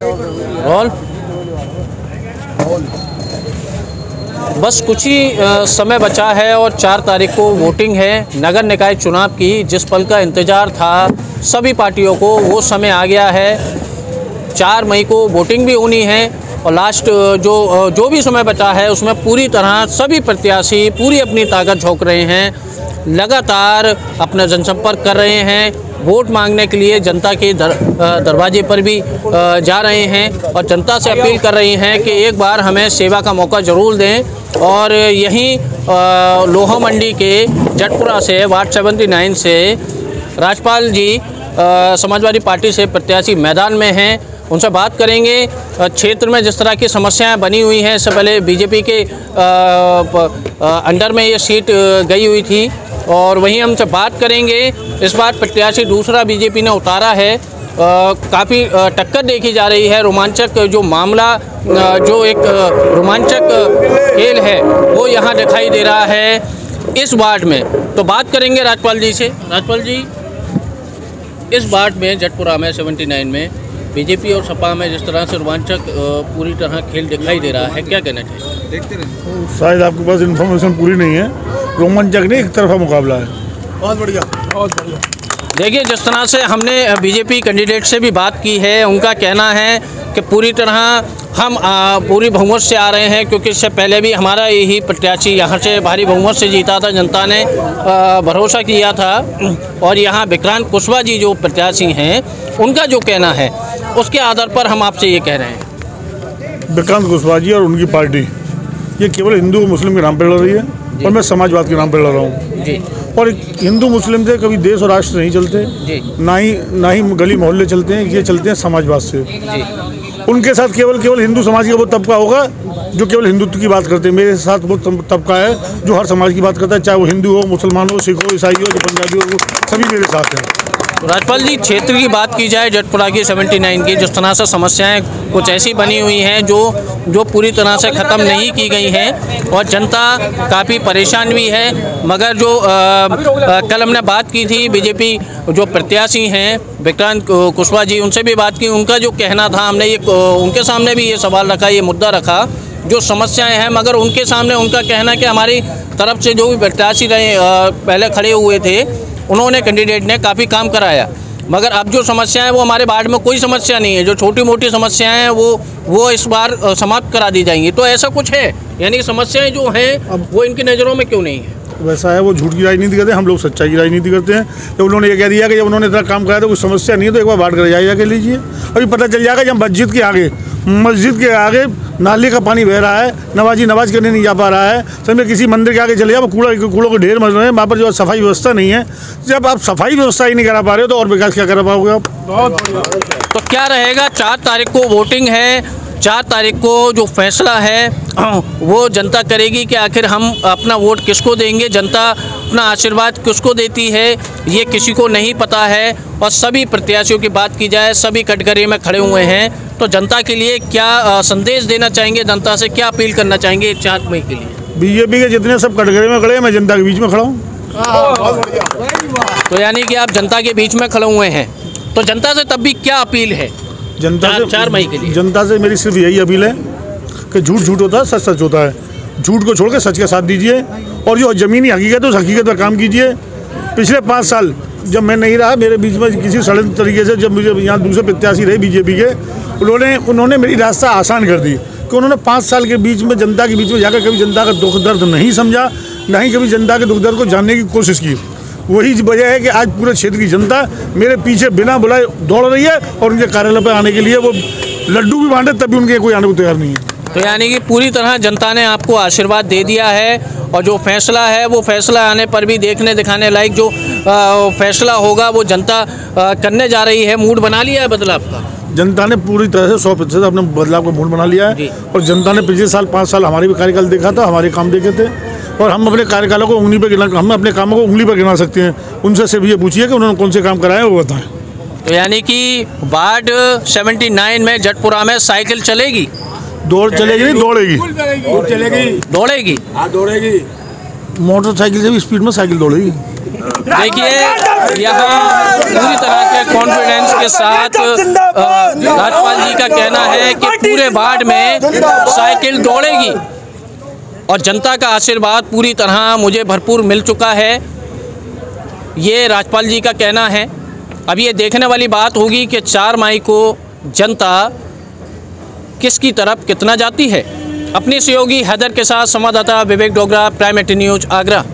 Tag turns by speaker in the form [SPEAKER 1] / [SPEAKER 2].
[SPEAKER 1] Role बस कुछ ही समय बचा है और 4 तारीख को वोटिंग है नगर निकाय चुनाव की। जिस पल का इंतज़ार था सभी पार्टियों को वो समय आ गया है। 4 मई को वोटिंग भी होनी है और लास्ट जो भी समय बचा है उसमें पूरी तरह सभी प्रत्याशी पूरी अपनी ताकत झोंक रहे हैं, लगातार अपना जनसंपर्क कर रहे हैं, वोट मांगने के लिए जनता के दरवाजे पर भी जा रहे हैं और जनता से अपील कर रही हैं कि एक बार हमें सेवा का मौका ज़रूर दें। और यहीं लोहा मंडी के जटपुरा से वार्ड 79 से राजपाल जी समाजवादी पार्टी से प्रत्याशी मैदान में हैं, उनसे बात करेंगे। क्षेत्र में जिस तरह की समस्याएं बनी हुई हैं, इससे पहले बीजेपी के अंडर में ये सीट गई हुई थी और वहीं हमसे बात करेंगे। इस बार प्रत्याशी दूसरा बीजेपी ने उतारा है, काफ़ी टक्कर देखी जा रही है। रोमांचक जो मामला, जो एक रोमांचक खेल है वो यहाँ दिखाई दे रहा है इस वार्ड में। तो बात करेंगे राजपाल जी से। राजपाल जी, इस वार्ड में जटपुरा में 79 में बीजेपी और सपा में जिस तरह से रोमांचक पूरी तरह खेल दिखाई दे रहा है, क्या कहना चाहिए? देखते रहे।
[SPEAKER 2] शायद आपके पास इन्फॉर्मेशन पूरी नहीं है। रोमांचक नहीं, एक तरफा मुकाबला है।
[SPEAKER 3] बहुत बढ़िया, बहुत बढ़िया।
[SPEAKER 1] देखिए, जिस तरह से हमने बीजेपी कैंडिडेट से भी बात की है, उनका कहना है कि पूरी तरह हम पूरी बहुमत से आ रहे हैं, क्योंकि इससे पहले भी हमारा यही प्रत्याशी यहाँ से भारी बहुमत से जीता था। जनता ने भरोसा किया था और यहाँ विक्रांत कुशवाहा जी जो प्रत्याशी हैं उनका जो कहना है उसके आधार पर हम आपसे ये कह रहे हैं।
[SPEAKER 2] विक्रांत कुशवाहा जी और उनकी पार्टी ये केवल हिंदू और मुस्लिम के नाम पर लड़ रही है और मैं समाजवाद के नाम पर लड़ रहा हूँ जी। और हिंदू मुस्लिम से कभी देश और राष्ट्र नहीं चलते जी। ना ही गली मोहल्ले चलते हैं, ये चलते हैं समाजवाद से जी। उनके साथ केवल हिंदू समाज का वो तबका होगा जो केवल हिंदुत्व की बात करते हैं। मेरे साथ वो तबका है जो हर समाज की बात करता है, चाहे वो हिंदू हो, मुसलमान हो, सिख हो, ईसाई हो, जो पंजाबी हो, सभी मेरे साथ हैं।
[SPEAKER 1] राजपाल जी, क्षेत्र की बात की जाए जटपुरा की 79 की, जिस तरह से समस्याएं कुछ ऐसी बनी हुई हैं जो पूरी तरह से ख़त्म नहीं की गई हैं और जनता काफ़ी परेशान भी है। मगर जो कल हमने बात की थी बीजेपी जो प्रत्याशी हैं विक्रांत कुशवाहा जी, उनसे भी बात की। उनका जो कहना था, हमने ये उनके सामने भी ये सवाल रखा, ये मुद्दा रखा जो समस्याएं हैं, मगर उनके सामने उनका कहना कि हमारी तरफ से जो भी प्रत्याशी रहे पहले खड़े हुए थे उन्होंने, कैंडिडेट ने काफ़ी काम कराया, मगर अब जो समस्या है वो हमारे वार्ड में कोई समस्या नहीं है। जो छोटी मोटी समस्याएं हैं वो इस बार समाप्त करा दी जाएंगी। तो ऐसा कुछ है, यानी समस्याएं जो हैं वो इनकी नज़रों में क्यों नहीं है?
[SPEAKER 2] वैसा है, वो झूठ की राजनीति करते हैं, हम लोग सच्चाई की राजनीति करते हैं। जब उन्होंने ये कह दिया कि जब उन्होंने इतना काम कराया तो कोई समस्या नहीं है तो एक बार वार्ड कर जाके लीजिए, अभी पता चल जाएगा। जब मस्जिद के आगे नाले का पानी बह रहा है, नमाज करने नहीं जा पा रहा है, समझे किसी मंदिर के आगे चले जाओ, कूड़ों के ढेर मच रहे हैं, वहाँ पर जो सफाई व्यवस्था नहीं है। जब आप सफाई व्यवस्था ही नहीं करा पा रहे हो तो और विकास क्या करा पाओगे आप?
[SPEAKER 1] तो क्या रहेगा? 4 तारीख को वोटिंग है, 4 तारीख को जो फैसला है वो जनता करेगी कि आखिर हम अपना वोट किसको देंगे, जनता अपना आशीर्वाद किसको देती है, ये किसी को नहीं पता है। और सभी प्रत्याशियों की बात की जाए, सभी कटघरे में खड़े हुए हैं, तो जनता के लिए क्या संदेश देना चाहेंगे, जनता से क्या अपील करना चाहेंगे 4 मई के लिए?
[SPEAKER 2] बीजेपी के जितने सब कटघरे में खड़े हैं, मैं जनता के बीच में खड़ा हूँ।
[SPEAKER 1] तो यानी कि आप जनता के बीच में खड़े हुए हैं, तो जनता से तब भी क्या अपील है
[SPEAKER 2] जनता से?
[SPEAKER 1] 4 मई के लिए
[SPEAKER 2] जनता से मेरी सिर्फ यही अपील है कि झूठ होता है, सच होता है। झूठ को छोड़ के सच के साथ दीजिए और जो ज़मीनी हकीकत है उस हकीकत पर काम कीजिए। पिछले 5 साल जब मैं नहीं रहा, मेरे बीच में किसी षड्यंत्र तरीके से जब मुझे यहाँ दूसरे प्रत्याशी रहे बीजेपी के, उन्होंने मेरी रास्ता आसान कर दी कि उन्होंने 5 साल के बीच में जनता के बीच में जाकर कभी जनता का दुख दर्द नहीं समझा, ना ही कभी जनता के दुख दर्द को जानने की कोशिश की। वही वजह है कि आज पूरे क्षेत्र की जनता मेरे पीछे बिना बुलाए दौड़ रही है और उनके कार्यालय पर आने के लिए वो लड्डू भी बांटे तब भी उनके कोई आने को तैयार नहीं है।
[SPEAKER 1] तो यानी कि पूरी तरह जनता ने आपको आशीर्वाद दे दिया है और जो फैसला है वो फैसला आने पर भी देखने दिखाने लायक जो फैसला होगा वो जनता करने जा रही है। मूड बना लिया है बदलाव का?
[SPEAKER 2] जनता ने पूरी तरह से 100% अपने बदलाव का मूड बना लिया है और जनता ने पिछले साल 5 साल हमारे भी कार्यकाल देखा था, हमारे काम देखे थे और हम अपने कार्यकालों को उंगली पर गिना, हम अपने कामों को उंगली पर गिना सकते हैं। उनसे सिर्फ ये पूछिए कि उन्होंने कौन से काम कराए वो बताएं।
[SPEAKER 1] तो यानी कि वार्ड 79 में जटपुरा में साइकिल चलेगी?
[SPEAKER 2] दौड़ चलेगी नहीं, दौड़ेगी।
[SPEAKER 1] दौड़ेगी?
[SPEAKER 3] हाँ, दौड़ेगी।
[SPEAKER 2] मोटरसाइकिल से भी स्पीड में साइकिल दौड़ेगी।
[SPEAKER 1] देखिए यहाँ पूरी तरह के कॉन्फिडेंस के साथ राजपाल जी का कहना है कि पूरे वार्ड में साइकिल दौड़ेगी और जनता का आशीर्वाद पूरी तरह मुझे भरपूर मिल चुका है, ये राजपाल जी का कहना है। अब ये देखने वाली बात होगी कि 4 मई को जनता किसकी तरफ कितना जाती है। अपने सहयोगी हैदर के साथ संवाददाता विवेक डोगरा, प्राइम 18 न्यूज़, आगरा।